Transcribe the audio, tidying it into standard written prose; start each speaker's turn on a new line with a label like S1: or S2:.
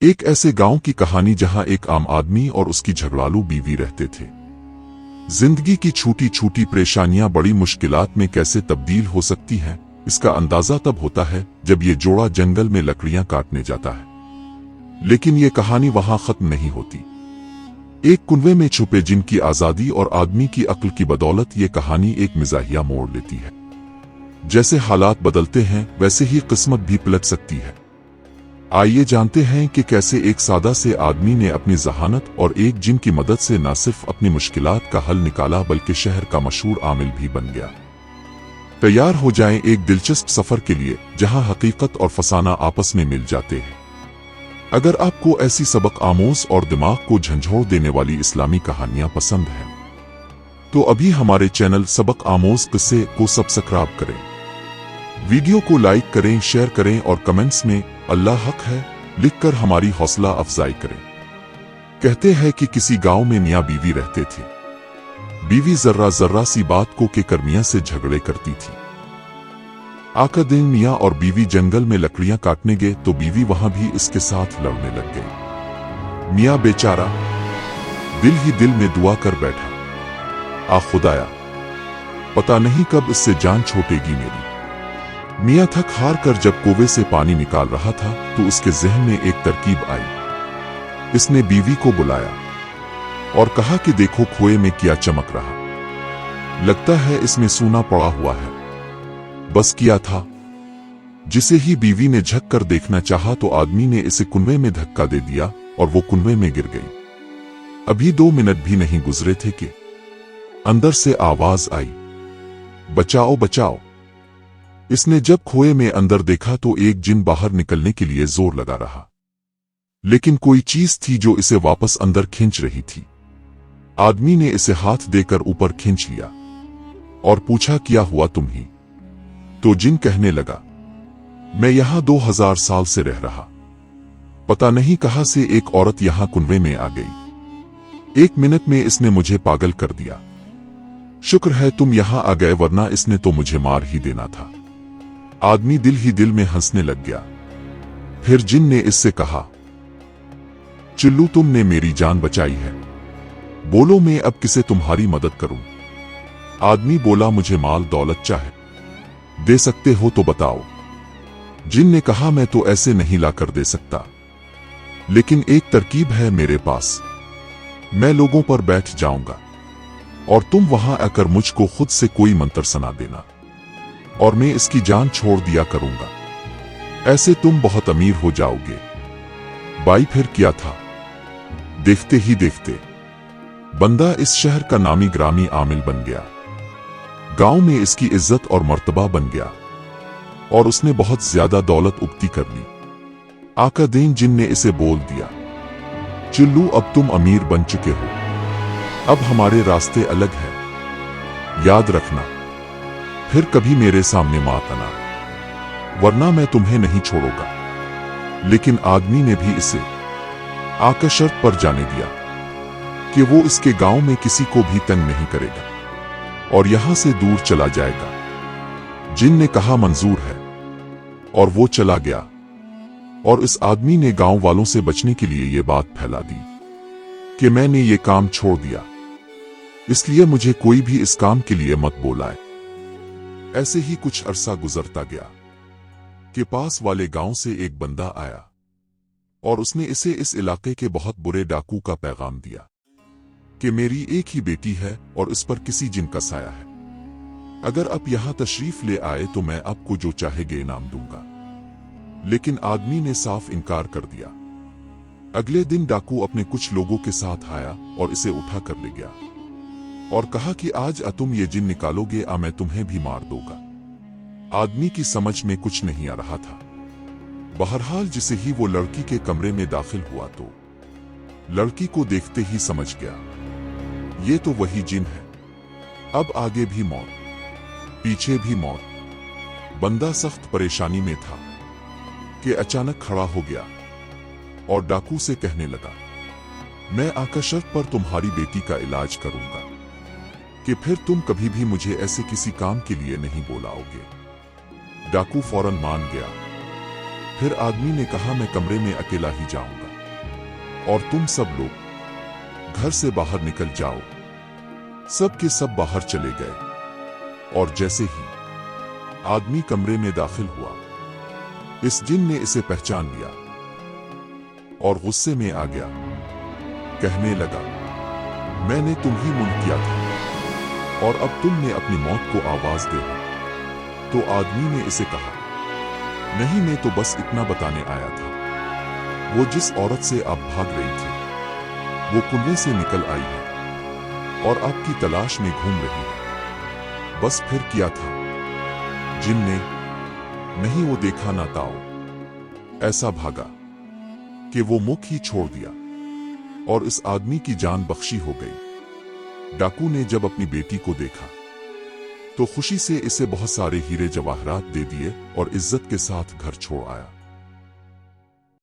S1: ایک ایسے गांव की कहानी जहां एक आम आदमी और उसकी झगड़ालू बीवी रहते थे। जिंदगी की छोटी छोटी परेशानियां बड़ी मुश्किलात में कैसे तब्दील हो सकती हैं, इसका अंदाजा तब होता है जब ये जोड़ा जंगल में लकड़ियां काटने जाता है। लेकिन ये कहानी वहां खत्म नहीं होती। एक कुनवे में छुपे जिनकी आजादी और आदमी की अक्ल की बदौलत ये कहानी एक मिजाहिया मोड़ लेती है। जैसे हालात बदलते हैं वैसे ही किस्मत भी पलट सकती है। आइए जानते हैं कि कैसे एक सादा से आदमी ने अपनी जहानत और एक जिन की मदद से न सिर्फ अपनी मुश्किलात का हल निकाला बल्कि शहर का मशहूर आमिल भी बन गया। तैयार हो जाएं एक दिलचस्प सफर के लिए जहां हकीकत और फसाना आपस में मिल जाते हैं। अगर आपको ऐसी सबक आमोज और दिमाग को झंझोड़ देने वाली इस्लामी कहानियां पसंद हैं तो अभी हमारे चैनल सबक आमोज किस्से को सब्सक्राइब करें, वीडियो को लाइक करें, शेयर करें और कमेंट्स में अल्लाह हक है लिखकर हमारी हौसला अफजाई करें। कहते हैं कि किसी गांव में मियां बीवी रहते थे। बीवी जर्रा जर्रा सी बात को लेकर मियां से झगड़े करती थी। आका दिन मियां और बीवी जंगल में लकड़ियां काटने गए तो बीवी वहां भी इसके साथ लड़ने लग गई। मियां बेचारा दिल ही दिल में दुआ कर बैठा, आ खुदाया, पता नहीं कब इससे जान छूटेगी मेरी। मियां थक हार कर जब कुएं से पानी निकाल रहा था तो उसके जहन में एक तरकीब आई। इसने बीवी को बुलाया और कहा कि देखो कुएं में क्या चमक रहा, लगता है इसमें सोना पड़ा हुआ है। बस किया था, जिसे ही बीवी ने झक कर देखना चाहा तो आदमी ने इसे कुएं में धक्का दे दिया और वो कुएं में गिर गई। अभी 2 मिनट भी नहीं गुजरे थे कि अंदर से आवाज आई, बचाओ बचाओ। इसने जब कुएं में अंदर देखा तो एक जिन बाहर निकलने के लिए जोर लगा रहा, लेकिन कोई चीज थी जो इसे वापस अंदर खींच रही थी। आदमी ने इसे हाथ देकर ऊपर खींच लिया और पूछा, क्या हुआ तुम ही? तो जिन कहने लगा, मैं यहां 2000 साल से रह रहा, पता नहीं कहां से एक औरत यहां कुनवे में आ गई। 1 मिनट में इसने मुझे पागल कर दिया। शुक्र है तुम यहां आ गए, वरना इसने तो मुझे मार ही देना था। आदमी दिल ही दिल में हंसने लग गया। फिर जिन ने इससे कहा, चिल्लू तुमने मेरी जान बचाई है, बोलो मैं अब किसे तुम्हारी मदद करूं? आदमी बोला, मुझे माल दौलत चाहे, दे सकते हो तो बताओ। जिन ने कहा, मैं तो ऐसे नहीं लाकर दे सकता, लेकिन एक तरकीब है मेरे पास। मैं लोगों पर बैठ जाऊंगा और तुम वहां आकर मुझको खुद से कोई मंत्र सुना देना और मैं इसकी जान छोड़ दिया करूंगा। ऐसे तुम बहुत अमीर हो जाओगे। बाई फिर क्या था, देखते ही देखते बंदा इस शहर का नामी ग्रामी आमिल बन गया। गांव में इसकी इज्जत और मर्तबा बन गया और उसने बहुत ज्यादा दौलत उगती कर ली। आका दीन जिन ने इसे बोल दिया, चिल्लू अब तुम अमीर बन चुके हो, अब हमारे रास्ते अलग हैं। याद रखना, फिर कभी मेरे सामने मत आना, वरना मैं तुम्हें नहीं छोड़ूंगा। लेकिन आदमी ने भी इसे आका शर्त पर जाने दिया कि वो इसके गांव में किसी को भी तंग नहीं करेगा और यहां से दूर चला जाएगा। जिन ने कहा, मंजूर है, और वो चला गया। और इस आदमी ने गांव वालों से बचने के लिए ये बात फैला दी कि मैंने ये काम छोड़ दिया, इसलिए मुझे कोई भी इस काम के लिए मत बुलाए। ऐसे ही कुछ अरसा गुजरता गया कि पास वाले गांव से एक बंदा आया और उसने इसे इस इलाके के बहुत बुरे डाकू का पैगाम दिया कि मेरी एक ही बेटी है और इस पर किसी जिन का साया है। अगर आप यहां तशरीफ ले आए तो मैं आपको जो चाहेगे इनाम दूंगा। लेकिन आदमी ने साफ इनकार कर दिया। अगले दिन डाकू अपने कुछ लोगों के साथ आया और इसे उठा कर ले गया और कहा कि आज तुम ये जिन निकालोगे, मैं तुम्हें भी मार दूंगा। आदमी की समझ में कुछ नहीं आ रहा था। बहरहाल जिसे ही वो लड़की के कमरे में दाखिल हुआ तो लड़की को देखते ही समझ गया, ये तो वही जिन है। अब आगे भी मौत, पीछे भी मौत। बंदा सख्त परेशानी में था कि अचानक खड़ा हो गया और डाकू से कहने लगा, मैं आका शर्त पर तुम्हारी बेटी का इलाज करूंगा कि फिर तुम कभी भी मुझे ऐसे किसी काम के लिए नहीं बुलाओगे। डाकू फौरन मान गया। फिर आदमी ने कहा, मैं कमरे में अकेला ही जाऊंगा, और तुम सब लोग घर से बाहर निकल जाओ। सब के सब बाहर चले गए और जैसे ही आदमी कमरे में दाखिल हुआ, इस जिन ने इसे पहचान लिया और गुस्से में आ गया। कहने लगा, मैंने तुम ही मुन किया था और अब तुमने अपनी मौत को आवाज दे दी। तो आदमी ने इसे कहा, नहीं, मैं तो बस इतना बताने आया था। वो जिस औरत से आप भाग रही थी, वो कुएं से निकल आई है और आपकी तलाश में घूम रही है। बस फिर किया था जिन ने, नहीं वो देखा ना ताओ, ऐसा भागा कि वो मुख ही छोड़ दिया और इस आदमी की जान बख्शी हो गई। डाकू ने जब अपनी बेटी को देखा तो खुशी से इसे बहुत सारे हीरे जवाहरात दे दिए और इज्जत के साथ घर छोड़ आया।